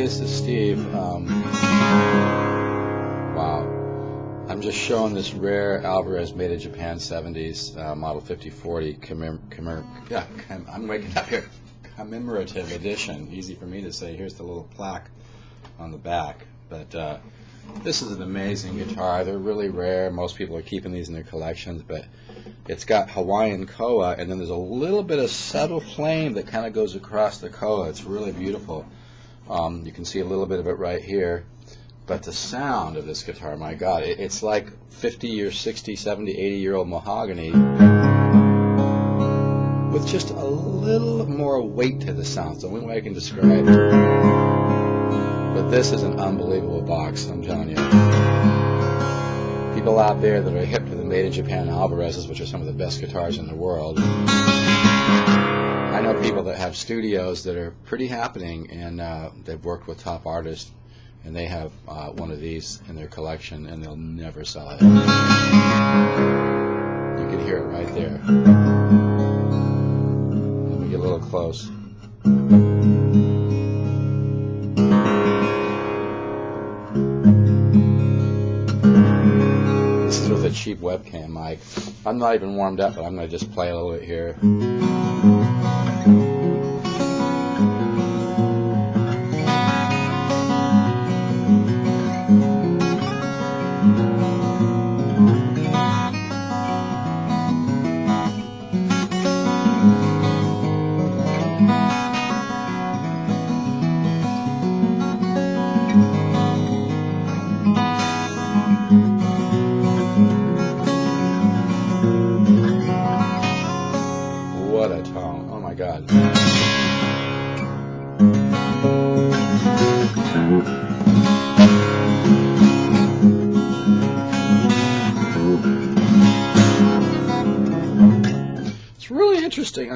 this is Steve. Wow. I'm just showing this rare Alvarez made in Japan 70s model 5040 I'm waking up here. Commemorative edition. Easy for me to say. Here's the little plaque on the back. But this is an amazing guitar. They're really rare. Most people are keeping these in their collections, but it's got Hawaiian koa, and then there's a little bit of subtle flame that kind of goes across the koa. It's really beautiful. You can see a little bit of it right here. But the sound of this guitar, my God, it's like 50 or 60, 70, 80-year-old mahogany with just a little more weight to the sound. It's the only way I can describe it. But this is an unbelievable box, I'm telling you. People out there that are hip to the made in Japan Alvarez's, which are some of the best guitars in the world. I know people that have studios that are pretty happening, and they've worked with top artists, and they have one of these in their collection, and they'll never sell it. You can hear it right there. Let me get a little close. This is with a cheap webcam mic. I'm not even warmed up, but I'm going to just play a little bit here. What a tone. Oh my God. It's really interesting.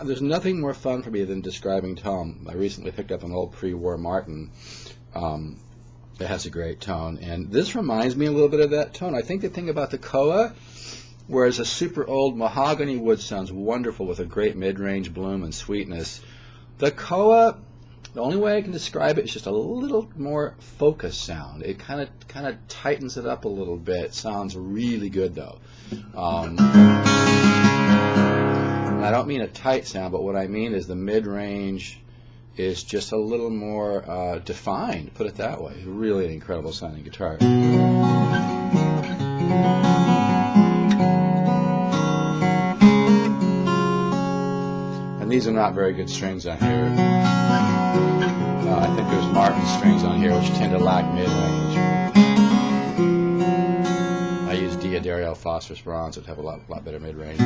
There's nothing more fun for me than describing tone. I recently picked up an old pre-war Martin. It has a great tone, and this reminds me a little bit of that tone. I think the thing about the koa, whereas a super old mahogany wood sounds wonderful with a great mid-range bloom and sweetness, the koa, the only way I can describe it is just a little more focused sound. It kind of tightens it up a little bit. It sounds really good though. And I don't mean a tight sound, but what I mean is the mid-range is just a little more defined, put it that way. Really an incredible sounding guitar. And these are not very good strings on here. I think there's Martin strings on here which tend to lack mid-range. I use D'Addario phosphorus bronze that have a lot better mid-range.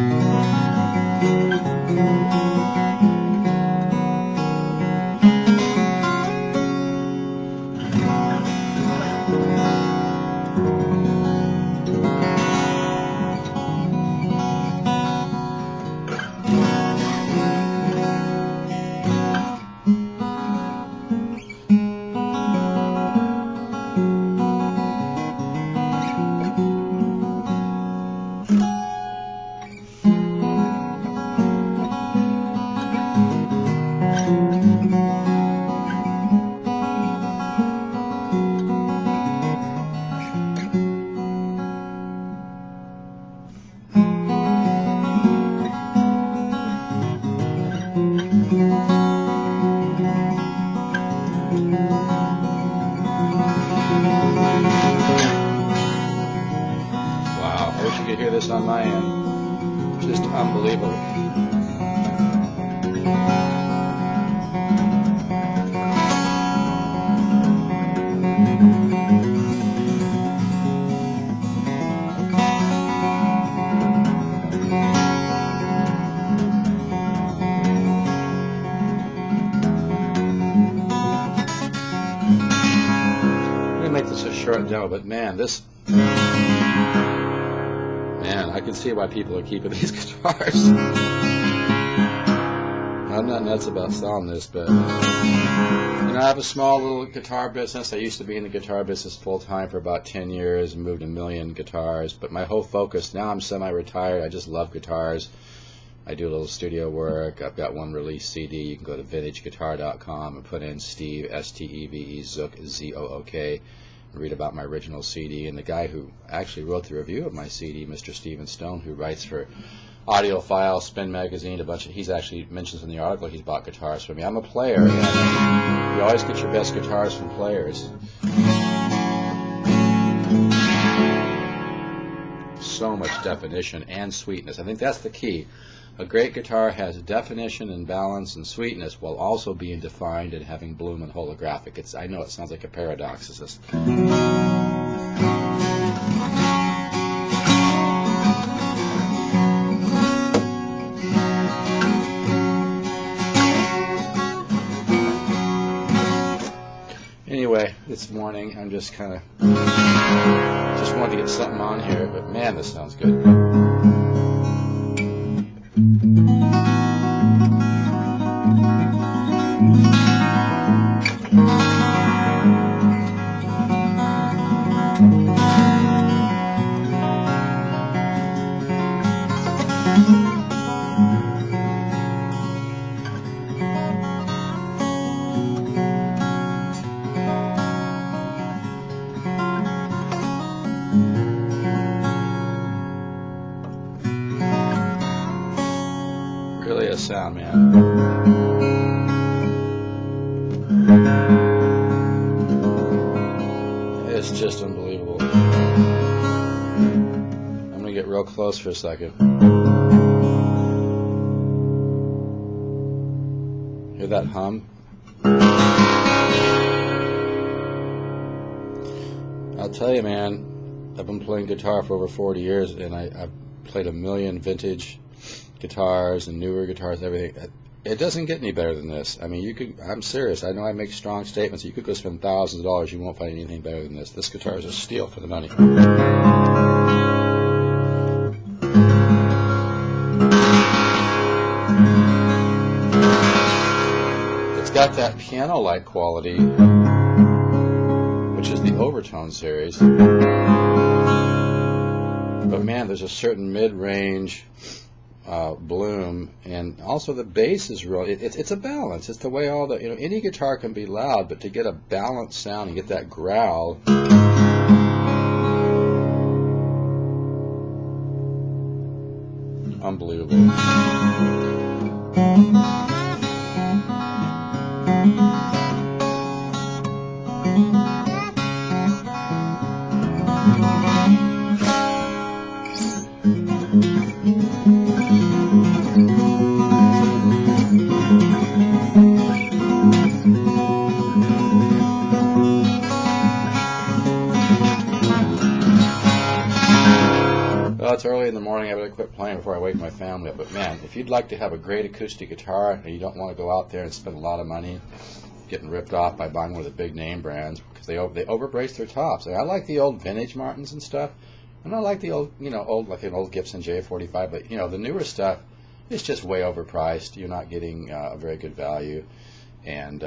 Wow, I wish you could hear this on my end. Just unbelievable. Make this a short demo, but man, I can see why people are keeping these guitars. I'm not nuts about selling this, but I have a small little guitar business. I used to be in the guitar business full time for about 10 years and moved a million guitars, but my whole focus now, I'm semi-retired. I just love guitars. I do a little studio work. I've got one release CD. You can go to vintageguitar.com and put in Steve, S-T-E-V-E, Zook, Z-O-O-K, and read about my original CD. And the guy who actually wrote the review of my CD, Mr. Steven Stone, who writes for Audiophile, Spin Magazine, he actually mentions in the article he's bought guitars from me. I'm a player, and you always get your best guitars from players. So much definition and sweetness. I think that's the key. A great guitar has definition and balance and sweetness while also being defined and having bloom and holographic. I know it sounds like a paradox. It's just anyway, it's morning. I'm just kind of wanted to get something on here, but man, this sounds good. Really a sound, man. It's just unbelievable. I'm going to get real close for a second. Hear that hum? I'll tell you, man, I've been playing guitar for over 40 years, and I've played a million vintage guitars and newer guitars, everything. It doesn't get any better than this. I mean, I'm serious. I know I make strong statements. You could go spend thousands of dollars. You won't find anything better than this. This guitar is a steal for the money. It's got that piano-like quality, which is the Overtone series. But man, there's a certain mid-range bloom, and also the bass is real. It's a balance. It's the way all the any guitar can be loud, but to get a balanced sound and get that growl, unbelievable. Well, it's early in the morning. I better quit playing before I wake my family up. But man, if you'd like to have a great acoustic guitar and you don't want to go out there and spend a lot of money getting ripped off by buying one of the big name brands, because they overbrace their tops. I like the old vintage Martins and stuff, and I like the old like an old Gibson J45. But the newer stuff is just way overpriced. You're not getting a very good value, and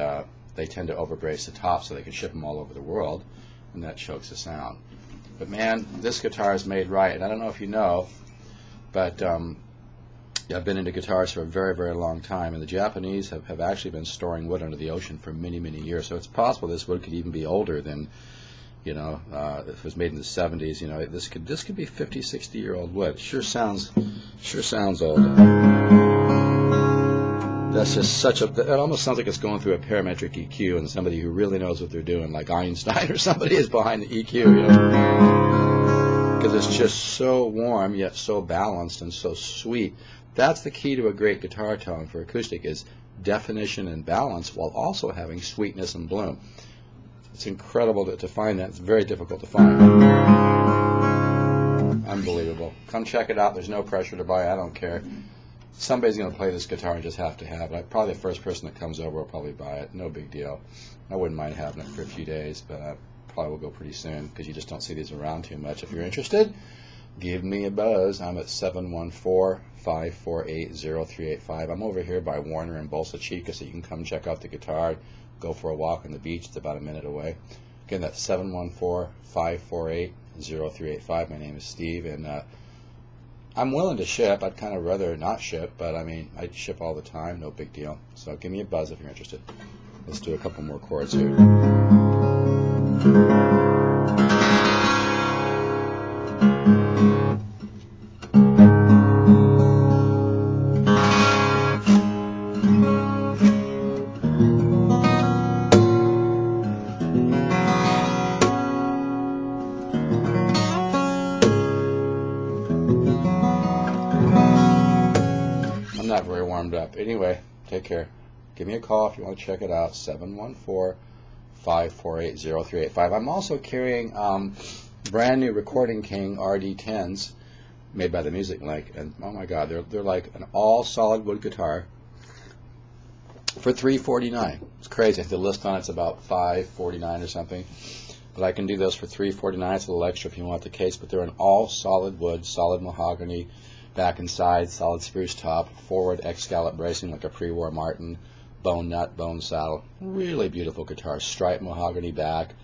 they tend to overbrace the tops so they can ship them all over the world, and that chokes the sound. But man, this guitar is made right, and I don't know if you know, but I've been into guitars for a very, very long time, and the Japanese have actually been storing wood under the ocean for many, many years. So it's possible this wood could even be older than, if it was made in the 70s. This could be 50, 60-year-old wood. Sure sounds old. That's just it almost sounds like it's going through a parametric EQ, and somebody who really knows what they're doing, like Einstein or somebody, is behind the EQ, because it's just so warm yet so balanced and so sweet. That's the key to a great guitar tone for acoustic, is definition and balance while also having sweetness and bloom. It's incredible to find that. It's very difficult to find. Unbelievable. Come check it out. There's no pressure to buy. I don't care. Somebody's going to play this guitar and just have to have it. Probably the first person that comes over will probably buy it. No big deal. I wouldn't mind having it for a few days, but I probably will go pretty soon, because you just don't see these around too much. If you're interested, give me a buzz. I'm at 714-548-0385. I'm over here by Warner and Bolsa Chica, so you can come check out the guitar, go for a walk on the beach. It's about a minute away. Again, that's 714-548-0385. My name is Steve, and I'm willing to ship. I'd kind of rather not ship, but I mean, I ship all the time, no big deal. So give me a buzz if you're interested. Let's do a couple more chords here. I'm not very warmed up. Anyway, take care. Give me a call if you want to check it out, 714-548-0385. I'm also carrying brand new Recording King RD10s made by the Music Link, and oh my God, they're like an all solid wood guitar for $349. It's crazy. The list on it's about $549 or something, but I can do those for $349. It's a little extra if you want the case, but they're an all solid wood, solid mahogany, back and side, solid spruce top, forward X-scallop bracing like a pre-war Martin, bone nut, bone saddle. Really beautiful guitar. Striped mahogany back.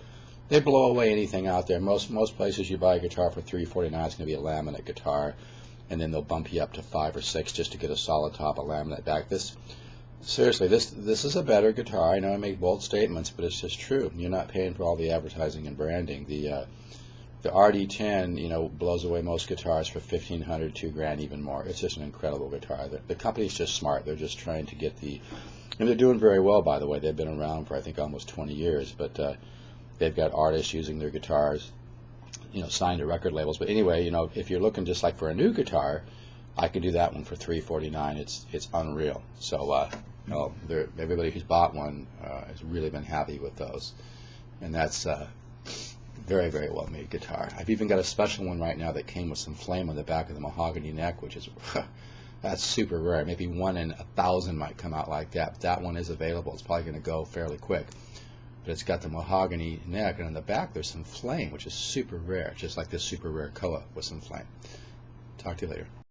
They blow away anything out there. Most places you buy a guitar for $349, it's going to be a laminate guitar, and then they'll bump you up to $5 or $6 just to get a solid top, a laminate back. Seriously, this is a better guitar. I know I make bold statements, but it's just true. You're not paying for all the advertising and branding. The RD10, blows away most guitars for $1,500, $2,000, even more. It's just an incredible guitar. The company's just smart. They're just trying to get and they're doing very well, by the way. They've been around for, I think, almost 20 years, but they've got artists using their guitars, signed to record labels. But anyway, if you're looking just like for a new guitar, I can do that one for $349. It's unreal. So, everybody who's bought one has really been happy with those, and that's very, very well made guitar. I've even got a special one right now that came with some flame on the back of the mahogany neck, which is that's super rare. Maybe 1 in 1,000 might come out like that. But that one is available. It's probably going to go fairly quick. But it's got the mahogany neck, and on the back there's some flame, which is super rare, just like this super rare Koa with some flame. Talk to you later.